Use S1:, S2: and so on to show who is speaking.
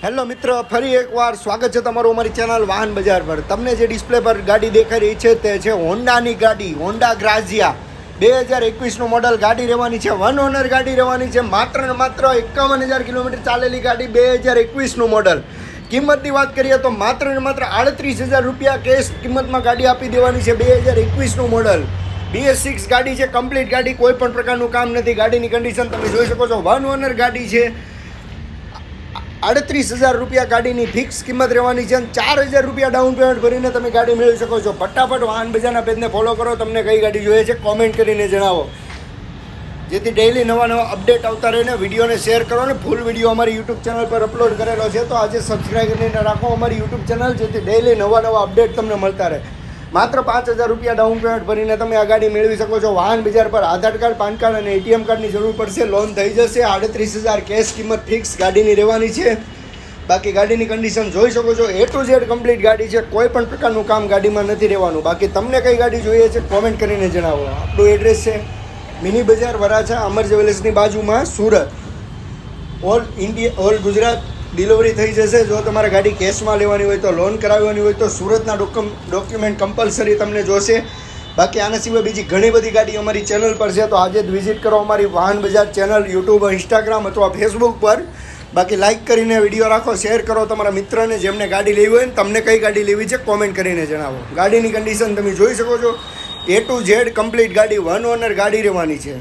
S1: Hello મિત્ર, ફરી એકવાર સ્વાગત છે તમારું અમારી ચેનલ વાહન બજાર પર. તમને જે ડિસ્પ્લે પર ગાડી દેખાઈ રહી છે તે છે હોન્ડાની ગાડી, હોન્ડા ગ્રાઝિયા 2021નું મોડલ ગાડી રહેવાની છે. વન ઓનર ગાડી રહેવાની છે. માત્ર ને માત્ર 51,000 કિલોમીટર ચાલેલી ગાડી, 2021નું મોડલ. કિંમતની વાત કરીએ તો માત્ર ને માત્ર 38,000 રૂપિયા કેશ કિંમતમાં ગાડી આપી દેવાની છે. 2021નું મોડલ BS6 ગાડી છે, કમ્પ્લીટ ગાડી, કોઈ પણ પ્રકારનું કામ નથી. ગાડીની કન્ડિશન તમે જોઈ શકો છો. વન ઓનર ગાડી છે. 38,000 રૂપિયા ગાડીની ફિક્સ કિંમત રહેવાની છે. 4,000 રૂપિયા ડાઉન પેમેન્ટ ભરીને તમે ગાડી મેળવી શકો છો. ફટાફટ વાહન બજારના પેજને ફોલો કરો. તમને કઈ ગાડી જોઈએ છે કોમેન્ટ કરીને જણાવો, જેથી ડેઈલી નવા અપડેટ આવતા રહીને વિડીયોને શેર કરો. અને ફૂલ વિડીયો અમારી યુટ્યુબ ચેનલ પર અપલોડ કરેલો છે, તો આજે સબસ્ક્રાઈબ કરીને રાખો અમારી યુટ્યુબ ચેનલ, જેથી ડેઈલી નવા અપડેટ તમને મળતા રહે. માત્ર 5,000 રૂપિયા ડાઉન પેમેન્ટ ભરીને તમે આ ગાડી મેળવી શકો છો. વાહન બજાર પર આધાર કાર્ડ, પાન કાર્ડ અને ATM કાર્ડની જરૂર પડશે. લોન થઈ જશે. 38,000 કેશ કિંમત ફિક્સ ગાડીની રહેવાની છે. બાકી ગાડીની કન્ડિશન જોઈ શકો છો. A to Z કમ્પ્લીટ ગાડી છે. કોઈ પણ પ્રકારનું કામ ગાડીમાં નથી રહેવાનું. બાકી તમને કઈ ગાડી જોઈએ છે કોમેન્ટ કરીને જણાવો. આપણું એડ્રેસ છે મિની બજાર વરાછા, અમર જ્વેલર્સની બાજુમાં, સુરત. ઓલ ગુજરાત ડિલિવરી થઈ જશે. જો તમારે ગાડી કેશમાં લેવાની હોય તો, લોન કરાવવાની હોય તો સુરતના ડોક્યુમેન્ટ કમ્પલસરી તમને જોશે. બાકી આના સિવાય બીજી ઘણી બધી ગાડી અમારી ચેનલ પર છે, તો આજે જ વિઝિટ કરો અમારી વાહન બજાર ચેનલ યુટ્યુબ, ઇન્સ્ટાગ્રામ અથવા ફેસબુક પર. બાકી લાઇક કરીને વિડીયો રાખો, શેર કરો તમારા મિત્રને જેમને ગાડી લેવી હોય ને. તમને કઈ ગાડી લેવી છે કોમેન્ટ કરીને જણાવો. ગાડીની કન્ડિશન તમે જોઈ શકો છો. A to Z કમ્પ્લીટ ગાડી, વન ઓનર ગાડી રહેવાની છે.